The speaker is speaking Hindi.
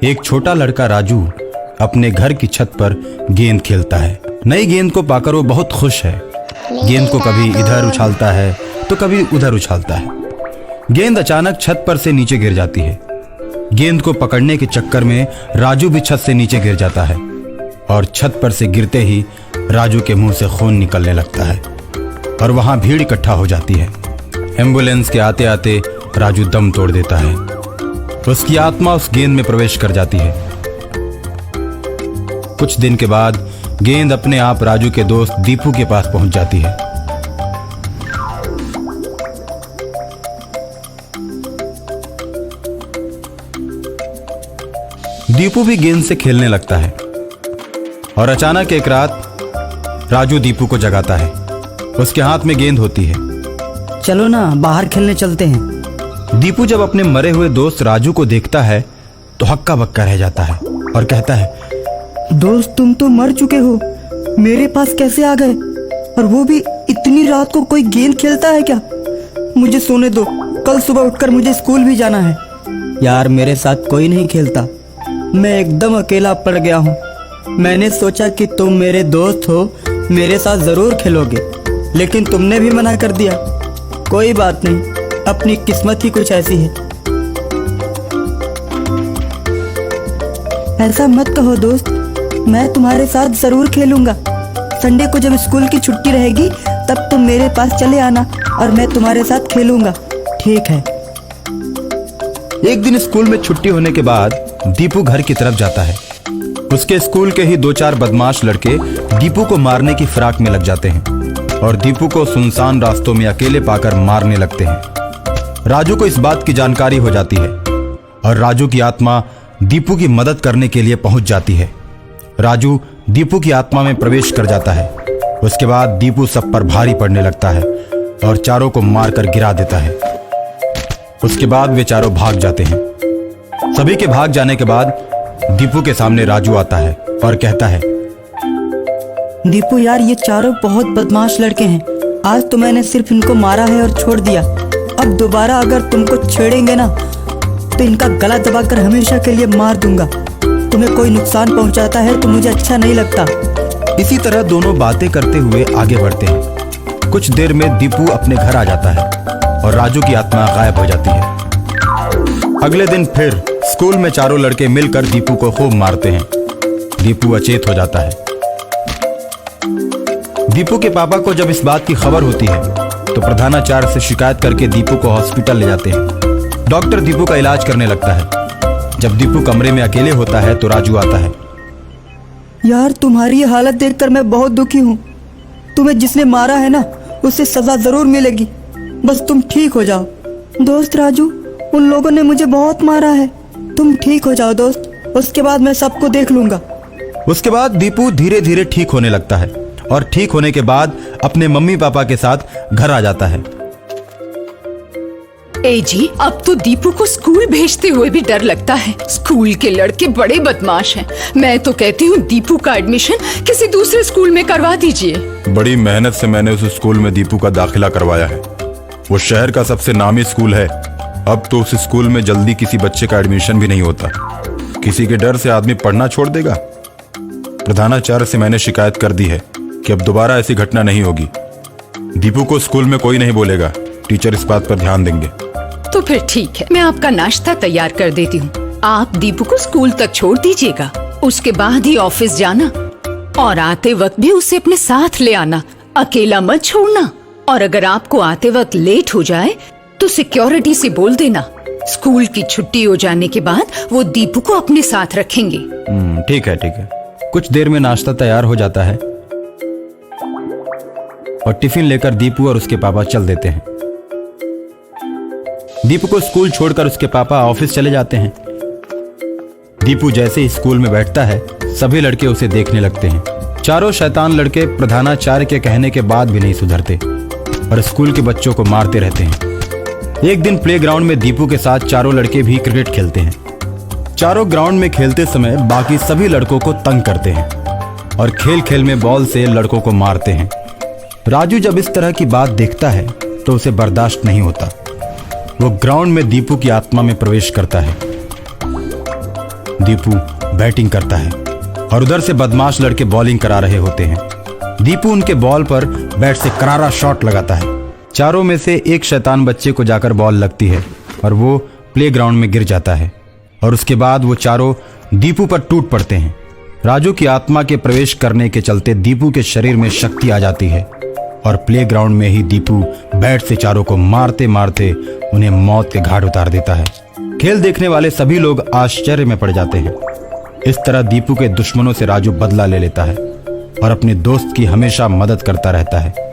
एक छोटा लड़का राजू अपने घर की छत पर गेंद खेलता है। नई गेंद को पाकर वो बहुत खुश है। गेंद को कभी इधर उछालता है तो कभी उधर उछालता है। गेंद अचानक छत पर से नीचे गिर जाती है। गेंद को पकड़ने के चक्कर में राजू भी छत से नीचे गिर जाता है और छत पर से गिरते ही राजू के मुंह से खून निकलने लगता है और वहां भीड़ इकट्ठा हो जाती है। एम्बुलेंस के आते आते राजू दम तोड़ देता है। उसकी आत्मा उस गेंद में प्रवेश कर जाती है। कुछ दिन के बाद गेंद अपने आप राजू के दोस्त दीपू के पास पहुंच जाती है। दीपू भी गेंद से खेलने लगता है और अचानक एक रात राजू दीपू को जगाता है। उसके हाथ में गेंद होती है। चलो ना बाहर खेलने चलते हैं। दीपू जब अपने मरे हुए दोस्त राजू को देखता है तो हक्का बक्का रह जाता है और कहता है, दोस्त तुम तो मर चुके हो, मेरे पास कैसे आ गए? और वो भी इतनी रात को कोई गेंद खेलता है क्या? मुझे सोने दो, कल सुबह उठकर मुझे स्कूल भी जाना है। यार मेरे साथ कोई नहीं खेलता, मैं एकदम अकेला पड़ गया हूँ। मैंने सोचा कि तुम मेरे दोस्त हो, मेरे साथ जरूर खेलोगे, लेकिन तुमने भी मना कर दिया। कोई बात नहीं, अपनी किस्मत ही कुछ ऐसी है। ऐसा मत कहो दोस्त, मैं तुम्हारे साथ जरूर खेलूंगा। संडे को जब स्कूल की छुट्टी रहेगी तब तुम मेरे पास चले आना और मैं तुम्हारे साथ खेलूंगा, ठीक है? एक दिन स्कूल में छुट्टी होने के बाद दीपू घर की तरफ जाता है। उसके स्कूल के ही 2-4 बदमाश लड़के दीपू को मारने की फिराक में लग जाते हैं और दीपू को सुनसान रास्तों में अकेले पाकर मारने लगते हैं। राजू को इस बात की जानकारी हो जाती है और राजू की आत्मा दीपू की मदद करने के लिए पहुंच जाती है। राजू दीपू की आत्मा में प्रवेश कर जाता है। उसके बाद दीपू सब पर भारी पड़ने लगता है और चारों को मारकर गिरा देता है। उसके बाद वे चारों भाग जाते हैं। सभी के भाग जाने के बाद दीपू के सामने राजू आता है और कहता है, दीपू यार, ये चारों बहुत बदमाश लड़के हैं। आज तो मैंने सिर्फ इनको मारा है और छोड़ दिया। अब दोबारा अगर तुमको छेड़ेंगे ना तो इनका गला दबाकर हमेशा के लिए मार दूंगा। तुम्हें कोई नुकसान पहुंचाता है तो मुझे अच्छा नहीं लगता। इसी तरह दोनों बातें करते हुए आगे बढ़ते हैं। कुछ देर में दीपू अपने घर आ जाता है और राजू की आत्मा गायब हो जाती है। अगले दिन फिर स्कूल में चारों लड़के मिलकर दीपू को खूब मारते हैं। दीपू अचेत हो जाता है। दीपू के पापा को जब इस बात की खबर होती है तो प्रधानाचार्य से शिकायत करके दीपू को हॉस्पिटल ले जाते हैं। डॉक्टर दीपू का इलाज करने लगता है। जब दीपू कमरे में अकेले होता है तो राजू आता है। यार तुम्हारी ये हालत देखकर मैं बहुत दुखी हूँ। तुम्हें जिसने मारा है ना उसे सजा जरूर मिलेगी, बस तुम ठीक हो जाओ। दोस्त राजू, उन लोगों ने मुझे बहुत मारा है, तुम ठीक हो जाओ दोस्त, उसके बाद मैं सबको देख लूंगा। उसके बाद दीपू धीरे धीरे ठीक होने लगता है और ठीक होने के बाद अपने मम्मी पापा के साथ घर आ जाता है। ए जी, अब तो दीपू को स्कूल भेजते हुए भी डर लगता है। स्कूल के लड़के बड़े बदमाश हैं। मैं तो कहती हूँ दीपू का एडमिशन किसी दूसरे स्कूल में करवा दीजिए। बड़ी मेहनत से मैंने उस स्कूल में दीपू का दाखिला करवाया है। वो शहर का सबसे नामी स्कूल है। अब तो उस स्कूल में जल्दी किसी बच्चे का एडमिशन भी नहीं होता। किसी के डर से आदमी पढ़ना छोड़ देगा। प्रधानाचार्य से मैंने शिकायत कर दी है कि अब दोबारा ऐसी घटना नहीं होगी। दीपू को स्कूल में कोई नहीं बोलेगा। टीचर इस बात पर ध्यान देंगे। तो फिर ठीक है, मैं आपका नाश्ता तैयार कर देती हूँ। आप दीपू को स्कूल तक छोड़ दीजिएगा, उसके बाद ही ऑफिस जाना और आते वक्त भी उसे अपने साथ ले आना। अकेला मत छोड़ना। और अगर आपको आते वक्त लेट हो जाए तो सिक्योरिटी से बोल देना। स्कूल की छुट्टी हो जाने के बाद वो दीपू को अपने साथ रखेंगे। ठीक है ठीक है। कुछ देर में नाश्ता तैयार हो जाता है और टिफिन लेकर दीपू और उसके पापा चल देते हैं। दीपू को स्कूल छोड़कर उसके पापा ऑफिस चले जाते हैं। दीपू जैसे ही स्कूल में बैठता है सभी लड़के उसे देखने लगते हैं। चारों शैतान लड़के प्रधानाचार्य के कहने के बाद भी नहीं सुधरते और स्कूल के बच्चों को मारते रहते हैं। एक दिन प्लेग्राउंड में दीपू के साथ चारों लड़के भी क्रिकेट खेलते हैं। चारों ग्राउंड में खेलते समय बाकी सभी लड़कों को तंग करते हैं और खेल खेल में बॉल से लड़कों को मारते हैं। राजू जब इस तरह की बात देखता है तो उसे बर्दाश्त नहीं होता। वो ग्राउंड में दीपू की आत्मा में प्रवेश करता है। दीपू बैटिंग करता है और उधर से बदमाश लड़के बॉलिंग करा रहे होते हैं। दीपू उनके बॉल पर बैट से करारा शॉट लगाता है। चारों में से एक शैतान बच्चे को जाकर बॉल लगती है और वो प्लेग्राउंड में गिर जाता है और उसके बाद वो चारों दीपू पर टूट पड़ते हैं। राजू की आत्मा के प्रवेश करने के चलते दीपू के शरीर में शक्ति आ जाती है और प्लेग्राउंड में ही दीपू बैट से चारों को मारते मारते उन्हें मौत के घाट उतार देता है। खेल देखने वाले सभी लोग आश्चर्य में पड़ जाते हैं। इस तरह दीपू के दुश्मनों से राजू बदला ले लेता है और अपने दोस्त की हमेशा मदद करता रहता है।